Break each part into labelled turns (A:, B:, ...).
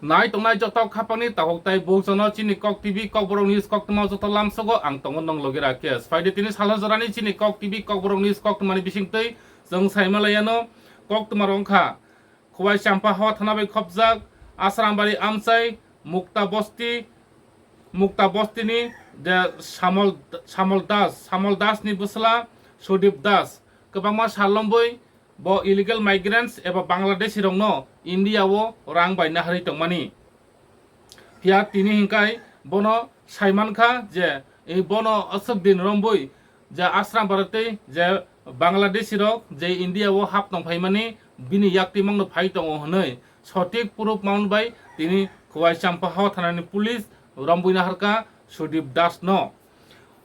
A: Nai tong nai jotok khapani tahok tai bokjono chini kok TV kok borok news kok tuma joto lamsogo ang tongon nong logira kes faide tini salah jorani chini kok TV kok borok news kok tumani bisingtei jong saimalayano kok tuma rongkha khwai Champahour thanabai khopjak asrambari amchai mukta bostini de samol das ni busla sudip das kebangma salombai bo illegal migrants eba Bangladeshi rongno India wo rang bai nahari tongmani pia tini hingkai bono saimankha je ei bono asok din romboi je asram barate je Bangladeshi rok je India wo hap tong phaimani bini yakti mangno phai tongo honoi sotik purup maun bai tini khwai Champahour thanani police romboi naharka sudip das no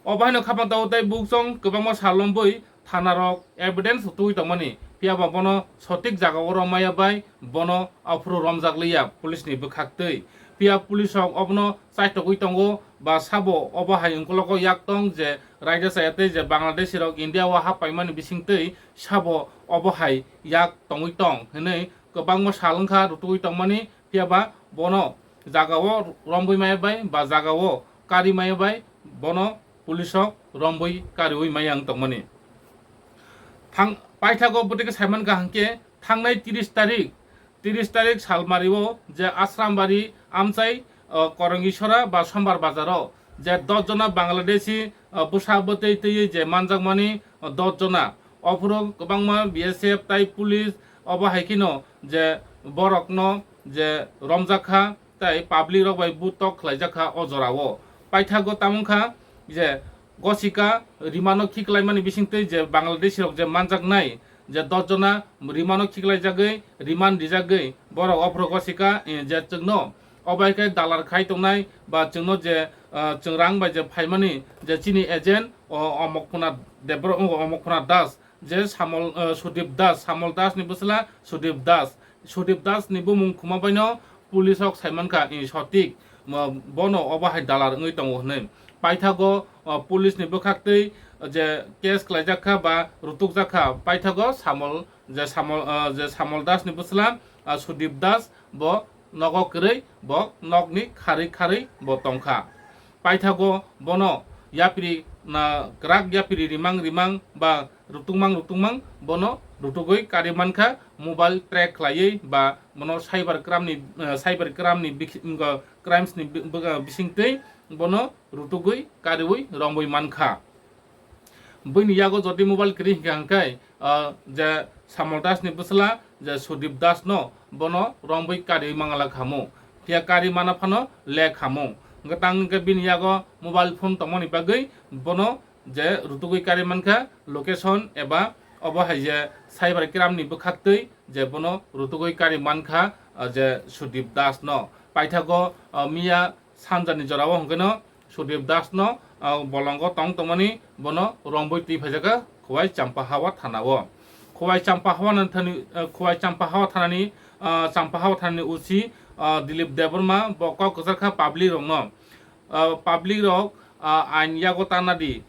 A: obaino khapang tau tai bukjong kebangma salombai thanarok evidence tui tongmani piaba bono sotik jagao romaya bai bono afro romjakliya police ni bukhaktei pia police ok obno saitokui tongo ba sabo oba hayungkoloko yaktong je raida sayate je Bangladesh rok India wa hapaimani bisingtei sabo oba hay yak tongui tong henei kebangma salungkha rutui tongmani piaba bono jagao romboi maya bai ba jagao kari maya bai bono police ok romboi kariui mayang tongmani thang paithago botike saiman kahangke thangnai 30 tarik salmario je asrambari amchai korongishora ba sombar bazaro je 10 jona Bangladeshi busabotei tei je manjak mani 10 jona ofuro kobangma BSF tai police oba haikino je borokno je romjakha tai public rok bai butok khlaijakha ojorao paithago tamungkha je gosika rimano khiklaimani bisingtei je Bangladeshi rok je manjak nai je 10 jona rimano khiklaijagoi riman dijagoi borok ofro gosika je chungno obaikai dalar khai tongnai ba chungno je chungrang bai je phaimani je chini agent omokpuna debro omokpuna das je sudip das ni busla sudip das ni bumung khumabaino police ok saimankha sotik bono obahai dalar ngoi tongo nei paithago police ni bukhaktei je case khlaijakha ba rutukjakha paithago samol das ni busla sudip das bo nogo krei bo nokni khari bo tongkha paithago bono yapiri na krak yapiri rimang ba rutungmang bono rutugoi karimankha mobile track khlaiei ba bono cyber crime ni crimes ni bisingtei bono rutugoi kariui romboi mankha bini yago jodi mobile kri hingkai je samol das ni busla je sudip das no bono romboi kari mangala khamo pia kari mana phano le khamo ngatang ke bini yago mobile phone tomoni bagai bono je rutugoi kari mankha location eba obahai je cyber crime ni bukhaktei je bono rutugoi kari mankha je sudip das no paithago miya sanjani jorao hongkeno sudip das no bolongo tongmani bono romboi ti phajaga khwai Champahour thanao khwai Champahour thanani usi Dilip Deborma boko kozarkha public rokno public rok ain yago tanadi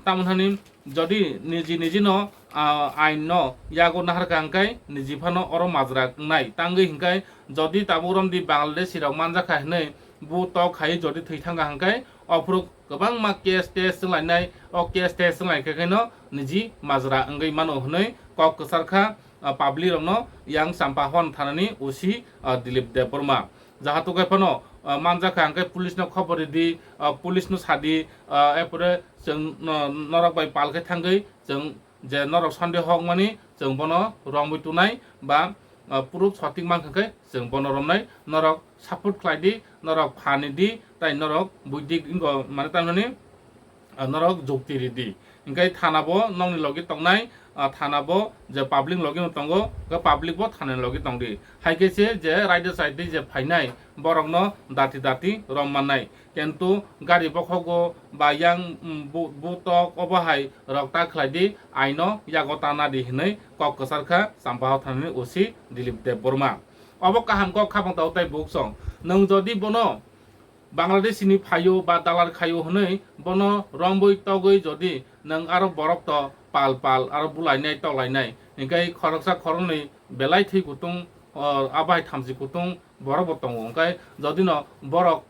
A: tamunhani jodi niji no ain no yago naharka hangkai niji phano oro majra nai tangai hingkai jodi taburom di Bangladesh rok manjakha hinai bu to khai jodi thithanga hangkai ofruk gobang ma case test lainai o case test laikaino niji majra angai mano hnai kok kozarkha public rokno yang Champahour thanani usi Dilip Deborma jahato gaifano manjaka hangkai police no khobor di police no sadi epore jeng norok bai palkai thangai jeng je norok sande hok mani jeng bono romboi tunai ba purup sotik mangkai jeng bono romnai norok support khlaidi norok phani di tai norok buidik ingo mane tamani norok jukti di ingkai thanabo nongni logi tongnai thanabo je public logi tongo ga public bo thanan logi tongdi haikese je rider side je phainai borokno dati rommanai কিন্তু গাড়ি বখগো বা yang butok obahai rokta khlaidi aino yago tana di hinai kok kesarkha Champahour thanani usi Dilip Deborma obo kaham kok khabang tau tai buksong nong jodi bono Bangladesh ni phayo ba dalar khayo hinai bono romboi togoi jodi nang aro borok to pal aro bulainai to lainai ingkai khoroksa khoroni belai thei kutung abai thamji kutung borok bo tongo hingkai jodi no borok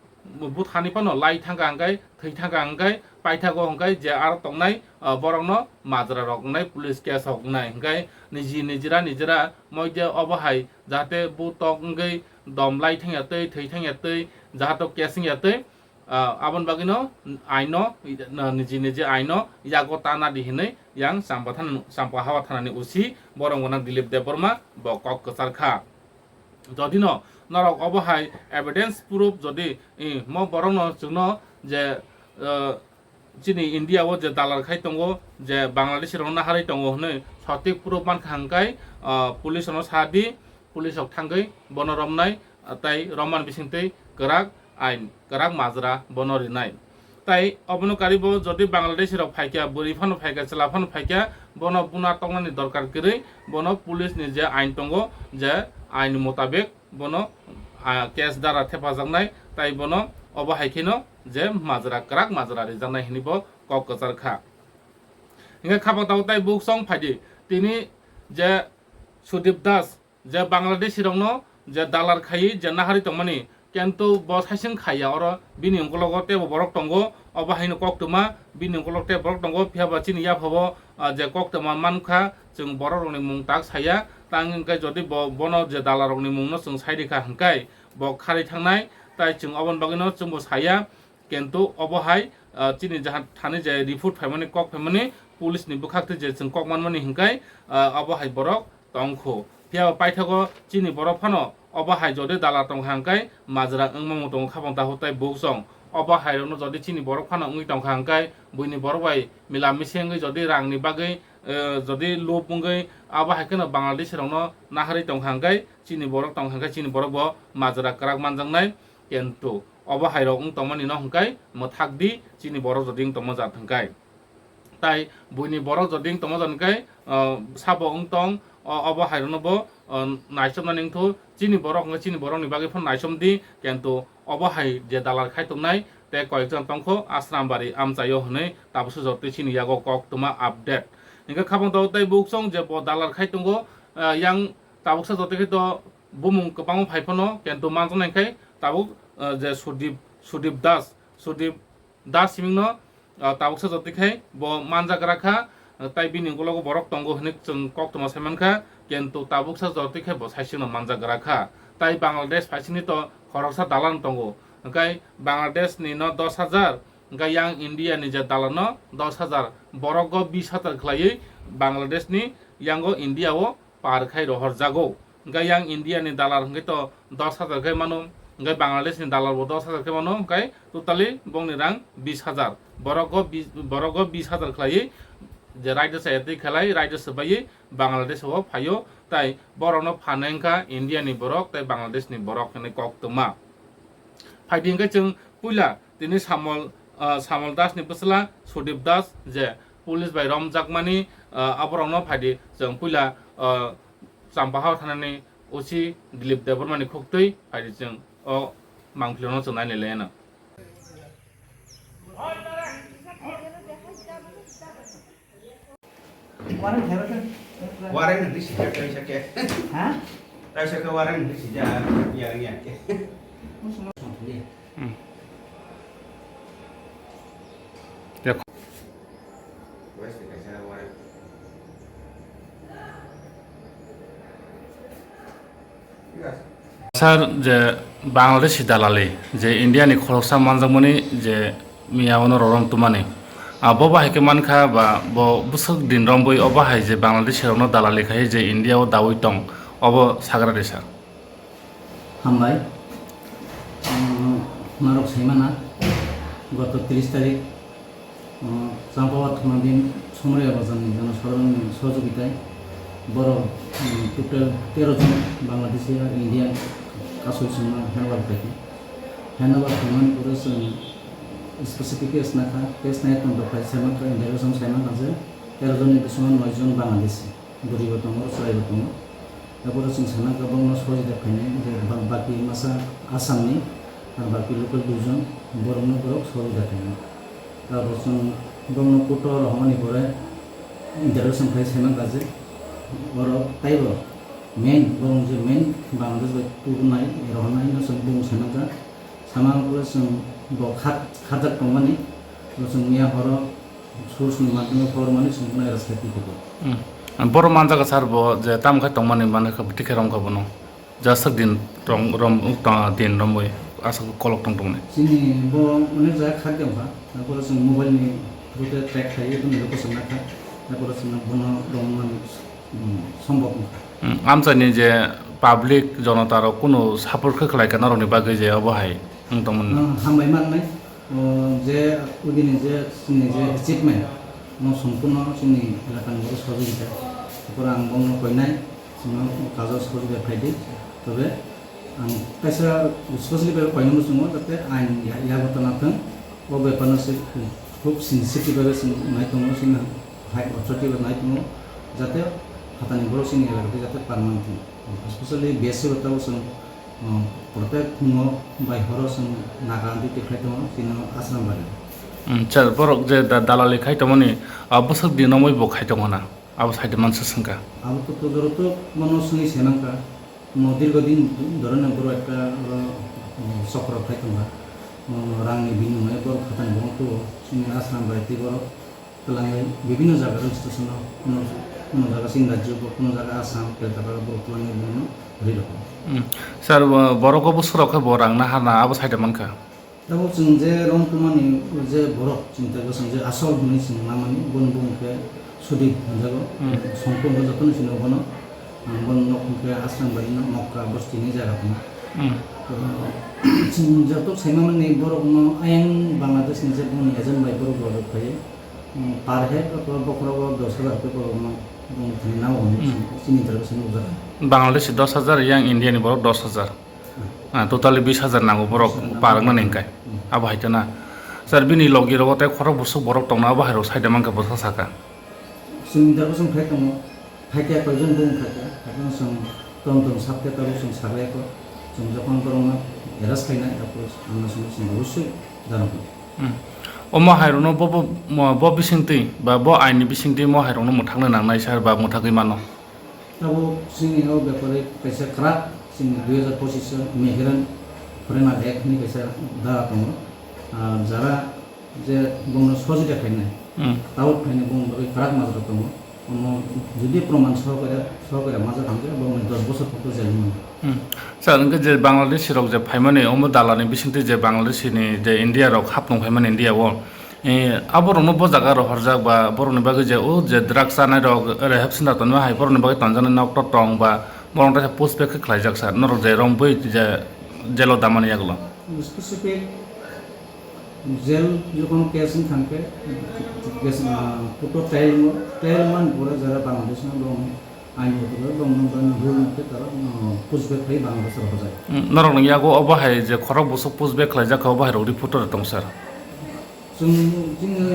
A: buthani pano lai thangka hingkai thei thangka hingkai paithago hingkai je aro tongnai borok no majra rok hngnai police case hok hngnai hingkai nijira moide obo hai jahate butok hingkai dom lai thangya tei thei thangya tei jahato case hingya tei abon bagino aino niji aino yago tana di hinai yang Champahour thanani usi borong gonang Dilip Deborma bo kok kesar kha jodi no norok obo hai evidence proof jodi mo borong no chungno je chini India o je dalar khai tongo je Bangladesh rong na harai tongo hne sotik proof man khangkai police no sadi police ok thangai bono romnai tai roman bisingtei kerak majra bono rinai tai obono karibo jodi Bangladesh rok phaikya buri phano phaikya chela phano phaikya bono buna tongnani dorkar kiri bono police ni je ain tongo je ain motabek bono case dara thepajaknai tai bono obo haikino je kerak majra rijaknai hinibo kok kachar kha hinga khaba tau tai book song phaidi tini je Sudip Das je Bangladesh rokno je dalar khai je nahari tongmani কিন্তু বসাইসিং খাইয়া ওর বিনি অঙ্কলগতে বরক টঙ্গ অবাহাইনো কক্তমা বিনি অঙ্কলগতে বরক টঙ্গ ফিয়াবা চিনি ইয়া হবো যে কক্তমা মানখা जों बर रंनि मुं ताक साया तां हिंखाय जदि बनो जे दाला रंनि मुंनो जों साइरिखा हिंखाय ब खारै थांनाय ताय जों अबन बागैनो जों बो साया किन्तु अबहाय चिनि जहा थानि जे रिपोर्ट फायमाने कक फायमाने पुलिसनि बुखाखते जे जों कक मानमानि हिंखाय अबहाय बरक तंखो फियाबा पाइथागो चिनि बरक फानो अबहाय जदि दाला तंखांखाय माजरा अंगमंग दं खाबंता होताय बुकसं अबहाय रनो जदि चिनि बरक फानो अंगि तंखांखाय बुइनि बरबाय मिला मिसेंगै जदि रांनि बागै जदि लोप मुंगै अबहाय केनो बांलादेश रनो नाहारि तंखांखाय चिनि बरक तंखांखाय चिनि बरक बो माजरा कराक मानजांनाय किन्तु अबहाय रक उं तंमानि न हंखाय मथाकदि चिनि बरक जदि तंमा जाथंखाय ताई बुइनि बरक जदि तंमा जानखाय साबो उं तं अबहाय रनो बो नायसमनानै थु चिनि बरकनि बागै फन नायसमदि किन्तु अबहाय जे दालार खाय तंनाय ते कयेकजन तंखो आश्रामबारि आमचायो हनै ताबसो जति चिनि यागो कक तुमा अपडेट इनका खाबं दाव ताय बुकसं जे ब दालार खाय तंगो yang tabuksa jote to bumung kepang phaipono kiन्तु manjong khai tabuk je Sudip Das simingno tabuksa jote khai bo manjak rakha tai bini gologo borok tongo hne जों koktoma saimankha किन्तु tabuksa jote khai bo saisino manjak rakha tai Bangladesh phaisini to Khoroksa dalan tongo kai Bangladesh ni no 10,000 hingga yang India ni je dalan no 10,000 borok go 20,000 khlai Bangladesh ni yang go India o par khai rohor jago hingga yang India ni dalar hingga to 10,000 khai mano hingga Bangladesh ni dalar bo 10,000 khai mano hingga totally bong ni rang 20,000 borok go 20,000 khlai je raida sayati khlai raida sabai Bangladesh o phayo tai borok no phanengka India ni borok tai Bangladesh ni borok ni kok tuma phaiding ka जों puila tini Samol Das ni pasala Sudip Das je police बाय रमजाकमानि आबरंनो फायदि जों पुला Champahour थानानि उसी दिलीप देबरमानि खुक्तै फायदि जों मांफ्लिनो जों नायनो लेना
B: Warang di sini kayak sakit. Hah? Tahu sakit warang di sini ya.
A: Sar je Bangladeshi dalali je India ni Khoroksa manjangmani je miyaono rorong tumani abo bahai ke mankha ba bo busuk din romboi obo hai je Bangladesh rono dalali khai je India o dawi tong obo sagra desa
C: হামলাই নারক সাইমানা গত 30 তারিখ Champahour থানাধীন সমরিয়া বাজার জনসাধারণ সহযোগিতায় বড় total 13 জন বাংলাদেশি আর Indian castle সিংহ handover থাকে handover খাইমান করে specific case নাখা case নাই তন্ত্র প্রায় সাইমান ইন্টারভিউশন সাইমান আছে 13 জনের বিসমান 9 জন বাংলাদেশি বুড়িগতম সরাইগতম তারপরে जों साना गोबां सहযোগিতা फैनाय जे बाकी मासा आसामनि आरो बाकी लोकल दुजन बर'नो बरक सहযোগিতা फैनाय তারপর जों गोबां फट' रहमानि परे इन्टारभिउशन फाय साइमान गाजे बरक ताइबो main bong je main Bangladesh by tunai rohna ino sung bong sanaka sama ko sung bo khajak tongmani sung mia horo source ni madhyame formani sung na rasati ko
A: boro manjak sar bo je tam khai tongmani mane kha tike rom ka bono jasak din rom din romoi asa kolok tong tong ne
C: sini bo mane ja khadyam ha ko sung mobile ni rote track khai to ni ko sung na kha ko sung bono romani সম্ভব
A: আমচানি যে public জনতার কোনো support খাই কেন রনি বাকি যে অবহাই তমন
C: হামবাই মাননাই যে ওদিনে যে जोंनि যে অ্যাচিভমেন্ট সম্পূর্ণ जोंनि এলাকার বড় সহযোগিতা তারপর আং বংন কইনাই কাজর সহযোগিতা ফাইদি তবে আং কাইসা স্পেশালি কইনামো जोङो যাতে আইন ইয়াগত নাথং ও বেপারনসে খুব সেনসিটিভ ভাবে নাইতং जोंना হাই অথরিটি নাইতং যাতে হাতানি বড় সিনি এলাকাতে যাতে পারমানেন্ট স্পেশালি বেসি হতাও जों প্রত্যেক ফুঙো বাই হর जों নাগান্দি টেখাইতো সিনো আশ্রম বাড়ি
A: চার বরক যে দালালি খাইতমনি বসক দিনমই ব খাইতমনা আব সাইতে মানস সংকা
C: আবু তো দরতো মনসনি সেনাঙ্কা দীর্ঘদিন ধরে বড় একটা চক্র খাইতমা রাংনি বিনিময়ে বড় খাতানি বংতো সিনি আশ্রম বাড়িতে বড় তলাঙ্গাই বিভিন্ন জায়গার স্টেশন কোনো জায়গা সিং রাজ্য কোনো জায়গা আসাম কলকাতা বড় তলাঙ্গাই বিভিন্ন রকম
A: স্যার বড় বছর বরাংনা হানা আব সাইতে মানকা
C: दाबो जों जे रंकुमानि जे बर' चिन्ताखौ जों जे आसल होननानै जों नामानि बन बुंखे सुदि जागो संपूर्ण जतन सिनो बनो बन नखुंखे आश्रम बारिनो मक्का बस्तिनि जायगाखौ जों जत सैमानि बर'नो आयें बांलादेशनि जे बुंनि एजेन्ट बाय बर' बर' फायो पार हेड बखराव 10,000 रुपये बर'नो बुंनि नाव सिनि तरफ सिनो जागो
A: Bangladesh 10,000 yang Indiani borok 10,000 totally 20,000 nango borok parang nengkai abo haitana sar bini logi rogote khorok busuk borok tongna abo hairo saide manka bosa saka
C: जों दाबो जों फाय दङ फायखाया कयजन बुं फायखाया फायखाया जों टम साबके ताबो जों सागलायखौ जों जखन गरमा एरास खायनाय ताबो आंना जों अबশ্যই জানাবো
A: अमा हाइरोनो बो बिसिंति बा बो आइनि बिसिंति मो हाइरोनो मोथांनो नांनाय सार बा मोथाखै मानो
C: ताबो जोंनियाव बेफोरो खायसे क्राक जोंनि 2025 मेहेरान फरेनार एक्टनि खायसे धारा दङ যারা যে বংন সহযোগিতা খাইনায় তাও খাইনে বং ক্রাক মাজরা দङ যদি প্রমাণ সহকারে মাজা থাকবে বং 10 বছর পর্যন্ত জেল মোন
A: স্যার ইনকে যে বাংলাদেশ রক যে ফাইমানে অমো দালানি বিসিংতি যে বাংলাদেশनि যে ইন্ডিয়া রক হাপनं ফাইমান ইন্ডিয়া ও আবরনো বজাগা র হরজাক বা বরনি বাগে যে ও যে ড্রাগস জানাই রক রে হেপসিনা তন হাই বরনি বাগে তনজানে নক টং বা বরনটা পোস্ট বেক খাইজাক স্যার নর যে রং বই যে জেলো দামানি আগলো
C: স্পেসিফিক জেল যখন কেসিং থাকে কেস পুটো ট্রায়াল মান পরে যারা বাংলাদেশ না দং আইন হতে দং দং ভুল মতে তারা পুষবেক খাই বাংলাদেশের হয়ে যায়
A: নরং ইয়াগো অবাহাই যে খরক বসক পুষবেক খাইজাক অবাহাই রক রিপোর্টার দং স্যার
C: जोङो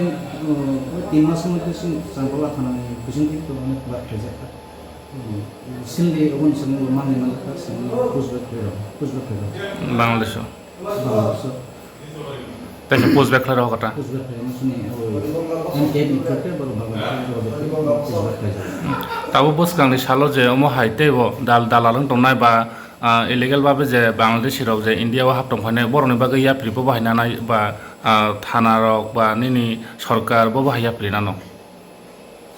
C: 3 मास मध्य जों जांगला थानानै बिसिंथि तो अनेक बात खाइजाक सिलि अबन जों माने मालका जों पुषबेक
A: बांलादेश তাইছে পুষবেক খাই কথা
C: पुषबेक जोंनि एमकेबि करते बर बांलादेश
A: তাবো বসকাংনি সালো যে অমো হাইতেবো দালালং দंनाय বা ইলিগেল ভাবে যে বাংলাদেশ রক যে ইন্ডিয়াও হাপতং ফাইনাय বরনি বাগে ইয়াপ্রিবো বাহাयनानै বা থানা রক বা নিনি সরকার বো বাহাया প্রিনানো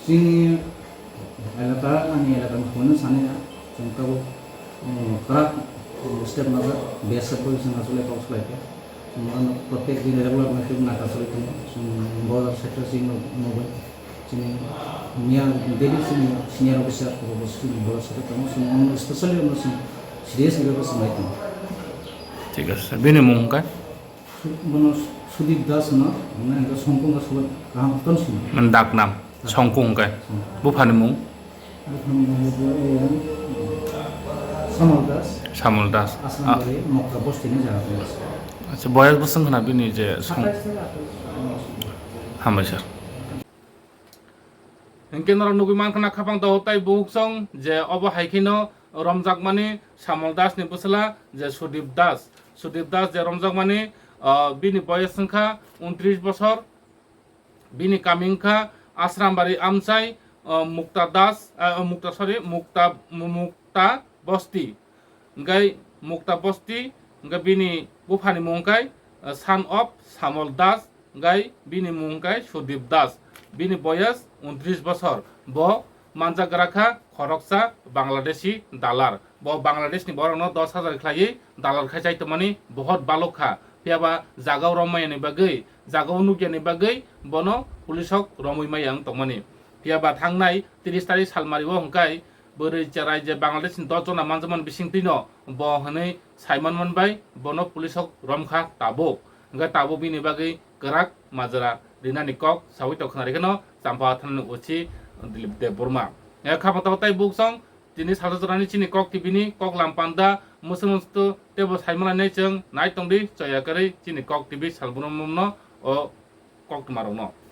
C: जोंनि एलाका आंनि एलाकानि खौनो सानैया जों गाव क्राक स्टेप माबा बेसखौ जों आसले पाउसलायखौ जों प्रत्येक दिन रेगुलार मेसेज नाकासले जों बर्डार सेक्टर जों मबाइल जोंनि मिया डेली जोंनि सिनियर अफिसार बसुन बर्डार सेक्टर जों स्पेशली जों सिरियास लेभेल समायखौ
A: ঠিক আছে বিনি মুংকা
C: মনো সুদীপ দাস না মানে এটা সম্পূর্ণ সব কাম তনসিন
A: মান ডাক নাম সংকুংকা বুফানি মুং সামল দাস
C: আসামবাড়ি মক্কা বস্তিনি জায়গা আছে
A: আচ্ছা বয়স বসং না বিনি যে হামবাই স্যার ইনকে নর নুগিমান খানা খাপাং দ হতাই বুকসং যে অব হাইখিনো রমজাক মানে সামল দাস নি বসলা যে সুদীপ দাস যে রমজাক মানে বিনি বয়স সংখ্যা 29 বছর বিনি কামিংখা আশ্রামবাড়ি আমচাই মুক্তা Mukta Bosti ngai Mukta Bosti ngai bini bufani mungkai son of Samol Das ngai bini mungkai Sudip Das bini boyas 29 বছর bo Manjak rakha Khoroksa Bangladeshi Dalal bo Bangladesh ni borno 10,000 khlai Dalal khai tomani bahut balokha piaba jagao romai ni bagai jagao nukia ni bagai bono pulisok romoi mayang tomani piaba thangnai 30 tarik salmari bo hongkai bori charai je Bangladesh ni 10 jona manjaman bising tino bo hanai Simon manbai bono pulisok romkha tabok ngai tabo bini bagai kerak majara rinani kok sawi tok khnari kano Champahour Thanani uchi Dilip de Burma khapato tai buksong tini salajorani chini kok tibini kok lampanda musumustu tebo saimala nei cheng nai tongdi chaya kari chini kok tibi salbunumno o kok tumarongno